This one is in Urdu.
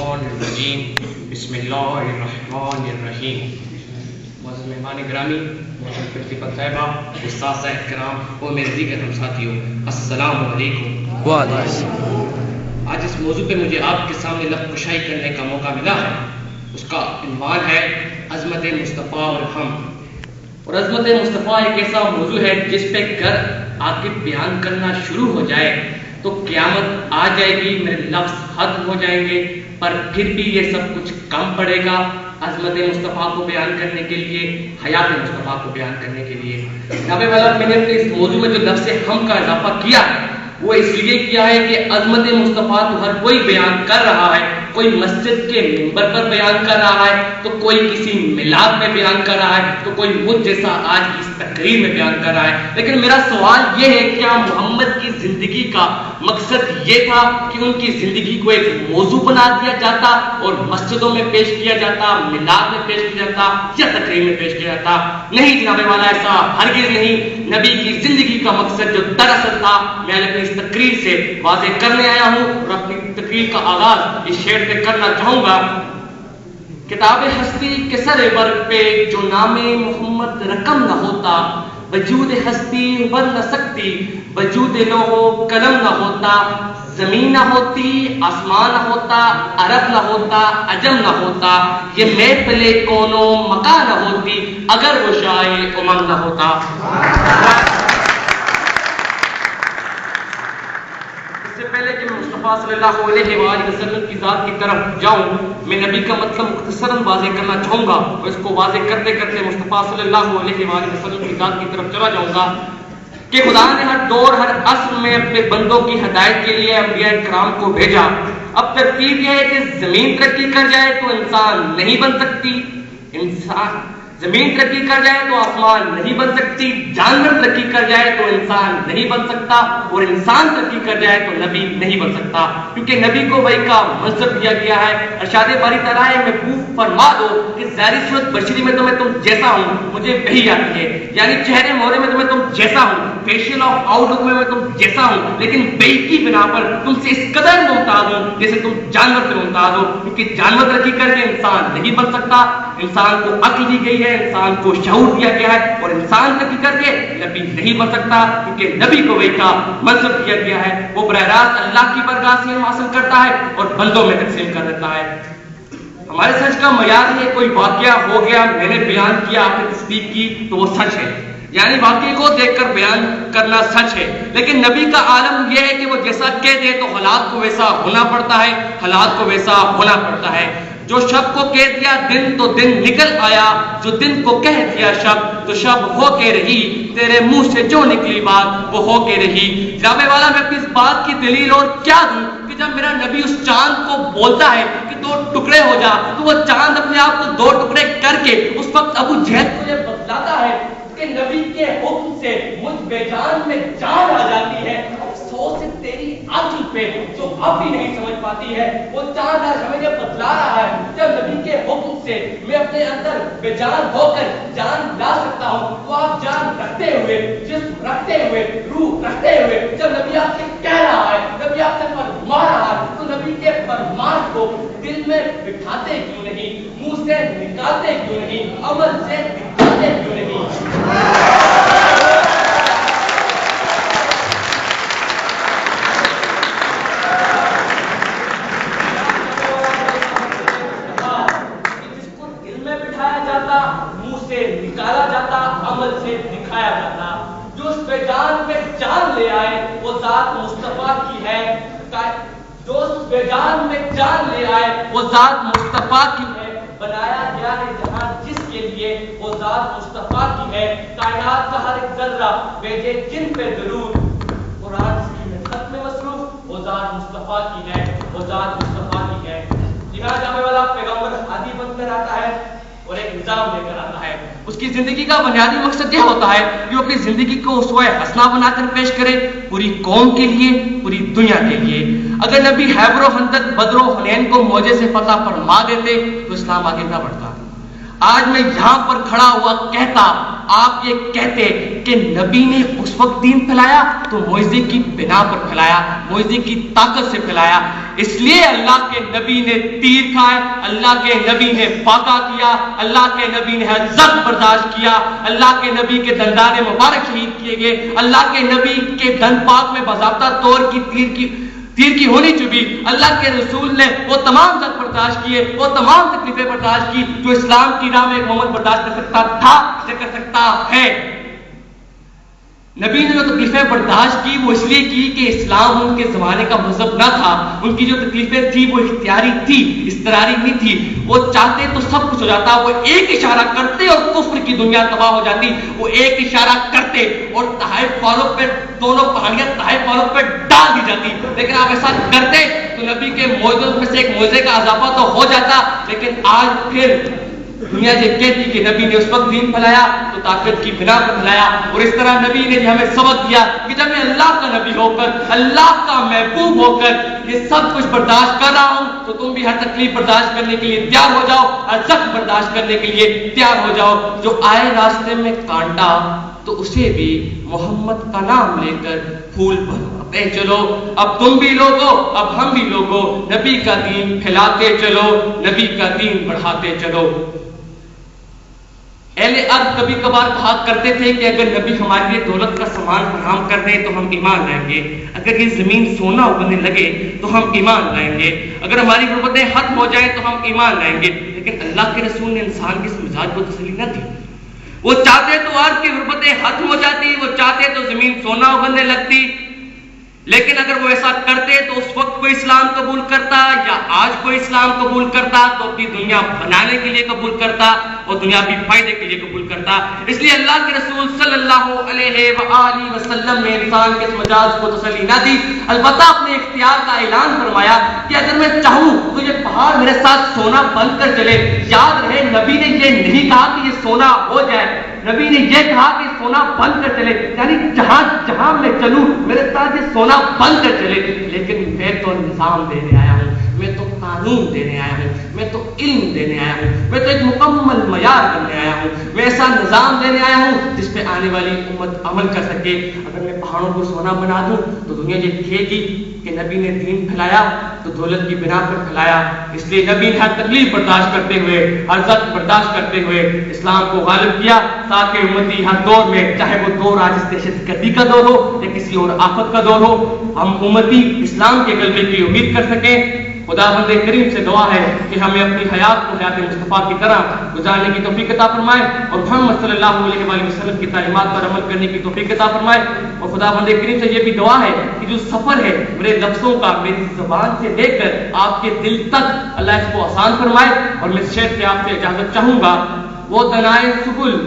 الشیطان الرجیم بسم اللہ الرحمن الرحیم. معزز مہمان گرامی، معزز پرنسپل صاحبہ، اساتذہ کرام اور میرے دیگر ہم ساتھیوں، السلام علیکم. وعلیکم السلام. آج اس موضوع پہ مجھے آپ کے سامنے لفظ کشائی کرنے کا موقع ملا ہے. اس کا عنوان ہے عظمت مصطفیٰ اور ہم. اور عظمت مصطفیٰ ایک ایسا موضوع ہے جس پہ گر آ کے بیان کرنا شروع ہو جائے تو قیامت آ جائے گی، میرے لفظ ختم ہو جائیں گے، پر پھر بھی یہ سب کچھ کم پڑے گا عظمت مصطفیٰ کو بیان کرنے کے لیے، حیات مصطفیٰ کو بیان کرنے کے لیے. جناب والا، میں نے اپنے اس موضوع میں جو لفظ ہم کا اضافہ کیا وہ اس لیے کیا ہے کہ عظمت مصطفیٰ تو ہر کوئی بیان کر رہا ہے. کوئی مسجد کے منبر پر بیان کر رہا ہے تو کوئی کسی میلاد میں بیان کر رہا ہے تو کوئی مجھ جیسا آج کی اس تقریر میں بیان کر رہا ہے. لیکن میرا سوال یہ ہے، کیا محمد کی زندگی کا مقصد یہ تھا کہ ان کی زندگی کو ایک موضوع بنا دیا جاتا اور مسجدوں میں پیش کیا جاتا، میلاد میں پیش کیا جاتا یا تقریر میں پیش کیا جاتا؟ نہیں جناب والا، ایسا ہرگز نہیں. نبی کی زندگی کا مقصد جو دراصل تھا، میں اپنی اس تقریر سے واضح کرنے آیا ہوں اور اپنی تقریر کا آغاز اس شعر سے کرنا چاہوں گا. کتاب ہستی کے سر برگ پہ جو نام محمد رقم نہ ہوتا، وجود ہستی بن نہ سکتی، وجود لوح قلم نہ ہوتا، زمین نہ ہوتی، آسمان نہ ہوتا، عرب نہ ہوتا، عجم نہ ہوتا، یہ محفل کونو مکان نہ ہوتی اگر وہ شاہ امم نہ ہوتا. اس سے پہلے کہ میں مصطفیٰ صلی اللہ علیہ وآلہ وسلم کی ذات کی طرف جاؤں، میں نبی کا مطلب مختصراً واضح کرنا چاہوں گا اور اس کو واضح کرتے کرتے مصطفیٰ صلی اللہ علیہ وآلہ وسلم کی ذات کی طرف چلا جاؤں گا کہ خدا نے ہر دور ہر عصر میں اپنے بندوں کی ہدایت کے لیے انبیاء کرام کو بھیجا. اب ترتیب یہ ہے کہ زمین ترقی کر جائے تو انسان نہیں بن سکتی، زمین ترقی کر جائے تو آسمان نہیں بن سکتی، جانور ترقی کر جائے تو انسان نہیں بن سکتا، اور انسان ترقی کر جائے تو نبی نہیں بن سکتا، کیونکہ نبی کو وحی کا منصب دیا گیا ہے. ارشاد باری تعالیٰ ہے، محفوظ فرما دو کہ ظاہری صورت بشری میں تو میں تم جیسا ہوں، مجھے وحی آتی ہے، یعنی چہرے مہرے میں تو میں تم جیسا ہوں، فیشیل آف آؤٹ لک میں تم جیسا ہوں، لیکن وحی کی بنا پر تم سے اس قدر ممتاز ہوں جیسے تم جانور سے ممتاز ہو، کیونکہ جانور ترقی کر کے انسان نہیں بن سکتا. انسان کو عقل دی گئی ہے، انسان کو شعور دیا گیا ہے، اور انسان ترقی کر کے نبی نہیں بن سکتا کیونکہ نبی کو وحی کا منصب دیا گیا ہے. وہ براہ راست اللہ کی بارگاہ سے حاصل کرتا ہے اور بندوں میں تقسیم کر دیتا ہے. ہمارے سچ کا معیار ہے، کوئی واقعہ ہو گیا، میں نے بیان کیا، آپ نے تصدیق کی تو وہ سچ ہے، یعنی واقعے کو دیکھ کر بیان کرنا سچ ہے. لیکن نبی کا عالم یہ ہے کہ وہ جیسا کہہ دے تو حالات کو ویسا ہونا پڑتا ہے، حالات کو ویسا ہونا پڑتا ہے. جو شب کو کہہ دیا دن تو دن نکل آیا، جو دن کو کہہ دیا شب تو شب ہو کے رہی، تیرے منہ سے جو نکلی بات وہ ہو کے رہی. جناب والا، میں اپنی اس بات کی دلیل اور کیا دوں کہ جب میرا نبی اس چاند کو بولتا ہے کہ 2 ٹکڑے ہو جا، تو وہ چاند اپنے آپ کو 2 ٹکڑے کر کے اس وقت ابو جہل کو یہ بتلاتا ہے کہ نبی کے حکم سے مجھ بے جان میں جان آ جاتی ہے. افسوس ہے تیری عقل پہ جو اب بھی نہیں سمجھ پاتی ہے. وہ چاند آج ہمیں یہ بتلا رہا ہے، جب نبی کے حکم سے میں اپنے اندر بے جان ہو کر جان لا سکتا ہوں، تو آپ جان رکھتے ہوئے، جسم رکھتے ہوئے، روح رکھتے ہوئے جب نبی آپ سے کہہ رہا ہے، نبی آپ سے فرما رہا ہے، تو نبی کے فرمان کو دل میں بٹھاتے کیوں نہیں، منہ سے نکالتے کیوں نہیں، عمل سے دکھاتے کیوں نہیں؟ نکالا جاتا، عمل سے دکھایا جاتا. جو اس بے جان میں جان لے آئے وہ ذات مصطفیٰ کی ہے. جو اس بے جان میں جان لے آئے وہ ذات مصطفیٰ کی ہے. بنایا گیا ہے جہاں جس کے لیے وہ ذات مصطفیٰ کی ہے. کائنات کا ہر ایک ذرہ بھیجے جن پہ درود، قرآن کی خط میں مصروف، وہ ذات مصطفیٰ کی ہے، وہ ذات مصطفیٰ کی ہے. جہاں جانے والا پیغمبر ہادی بن کر آتا ہے اور ایک نظام لے کر آتا ہے. اس کی زندگی کا بنیادی مقصد یہ ہوتا ہے کہ وہ اپنی زندگی کو اسوہ حسنہ بنا کر پیش کرے، پوری قوم کے لیے، پوری دنیا کے لیے. اگر نبی خیبر و خندق، بدر و حنین کو موجے سے فتح فرما دیتے تو اسلام آگے نہ بڑھتا. آج میں یہاں پر کھڑا ہوا کہتا، آپ یہ کہتے کہ نبی نے اس وقت دین پھیلایا تو معجزے کی بنا پر پھیلایا، معجزے کی طاقت سے پھیلایا، اس لیے اللہ کے نبی نے تیر کھائے، اللہ کے نبی نے فاقہ کیا، اللہ کے نبی نے حزب برداشت کیا، اللہ کے نبی کے دندان مبارک شہید کیے گئے، اللہ کے نبی کے دند پاک میں باضابطہ طور کی تیر کی ہونی چبھی، اللہ کے رسول نے وہ تمام زخم برداشت کیے، وہ تمام تکلیفیں برداشت کی جو اسلام کی راہ میں ایک مومن برداشت کر سکتا تھا یا کر سکتا ہے۔ نبی نے جو تکلیفیں برداشت کی وہ اس لیے کی کہ اسلام ان کے زمانے کا مذہب نہ تھا، ان کی جو تکلیفیں تھی وہ اختیاری تھی، اضطراری نہیں تھی، وہ چاہتے تو سب کچھ ہو جاتا، وہ ایک اشارہ کرتے اور کفر کی دنیا تباہ ہو جاتی، وہ ایک اشارہ کرتے اور تحائف والوں پہ دونوں کہانیاں تحائف والوں پہ ڈال دی جاتی، لیکن آپ ایسا کرتے تو نبی کے معجزوں میں سے ایک معجزے کا اضافہ تو ہو جاتا، لیکن آج پھر دنیا یہ کہتی کہ نبی نے اس وقت دین پھیلایا تو طاقت کی بنا پر پھیلایا، اور اس طرح نبی نے ہمیں سبق دیا کہ جب میں اللہ کا نبی ہو کر، اللہ کا محبوب ہو کر یہ سب کچھ برداشت کر رہا ہوں تو تم بھی ہر تکلیف برداشت کرنے کے لیے تیار ہو جاؤ، ہر زخم برداشت کرنے کے لیے تیار ہو جاؤ۔ جو آئے راستے میں کانٹا تو اسے بھی محمد کا نام لے کر پھول بنواتے چلو، اب تم بھی لوگو، اب ہم بھی لوگو، نبی کا دین پھیلاتے چلو، نبی کا دین بڑھاتے چلو۔ اہل عرب کبھی کبھار کہا کرتے تھے کہ اگر نبی ہمارے لیے دولت کا سامان فراہم کر دیں تو ہم ایمان لائیں گے، اگر یہ زمین سونا اگنے لگے تو ہم ایمان لائیں گے، اگر ہماری غربتیں ختم ہو جائیں تو ہم ایمان لائیں گے۔ لیکن اللہ کے رسول نے انسان کے اس مزاج کو تسلی نہ دی، وہ چاہتے تو عرب کی غربتیں ختم ہو جاتی، وہ چاہتے تو زمین سونا اگنے لگتی، لیکن اگر وہ ایسا کرتے تو اس وقت کوئی اسلام قبول کرتا یا آج کوئی اسلام قبول کرتا تو اپنی دنیا بنانے کے لیے قبول کرتا اور دنیاوی فائدے کے لیے قبول کرتا۔ اس لیے اللہ کے رسول صلی اللہ علیہ وآلہ وسلم نے انسان کے اس مجاز کو تسلی نہ دی، البتہ اپنے اختیار کا اعلان فرمایا کہ اگر میں چاہوں تو یہ پہاڑ میرے ساتھ سونا بن کر چلے۔ یاد رہے نبی نے یہ نہیں کہا کہ یہ سونا ہو جائے، نبی نے یہ کہا کہ سونا بن کر چلے، یعنی جہاں جہاں میں چلوں میرے ساتھ یہ سونا بن کر چلے۔ لیکن میں تو نظام دینے آیا ہوں، میں تو قانون دینے آیا ہوں، میں تو علم دینے آیا ہوں، میں تو ایک مکمل معیار بننے آیا ہوں، میں ایسا نظام دینے آیا ہوں جس پہ آنے والی امت عمل کر سکے۔ اگر میں پہاڑوں کو سونا بنا دوں تو دنیا یہ کہے گی کہ نبی نے دین پھیلایا تو دولت کی بنا پر پھیلایا، اس لیے نبی نے ہر تکلیف برداشت کرتے ہوئے، ہر زخم برداشت کرتے ہوئے اسلام کو غالب کیا تاکہ امتی ہر دور میں، چاہے وہ دور آج اس دہشت گردی کا دور ہو یا کسی اور آفت کا دور ہو، ہم امتی اسلام کے غلبے کی امید کر سکیں۔ خداوند کریم سے دعا ہے کہ ہمیں اپنی حیات کو حیات مصطفیٰ کی طرح گزارنے کی توفیق عطا فرمائے اور محمد صلی اللہ علیہ وآلہ وسلم کی تعلیمات پر عمل کرنے کی توفیق عطا فرمائے۔ اور خداوند کریم سے یہ بھی دعا ہے کہ جو سفر ہے میرے لفظوں کا میری زبان سے لے کر آپ کے دل تک، اللہ اس کو آسان فرمائے۔ اور میں شیخ سے آپ سے اجازت چاہوں گا، وہ دنائے سبل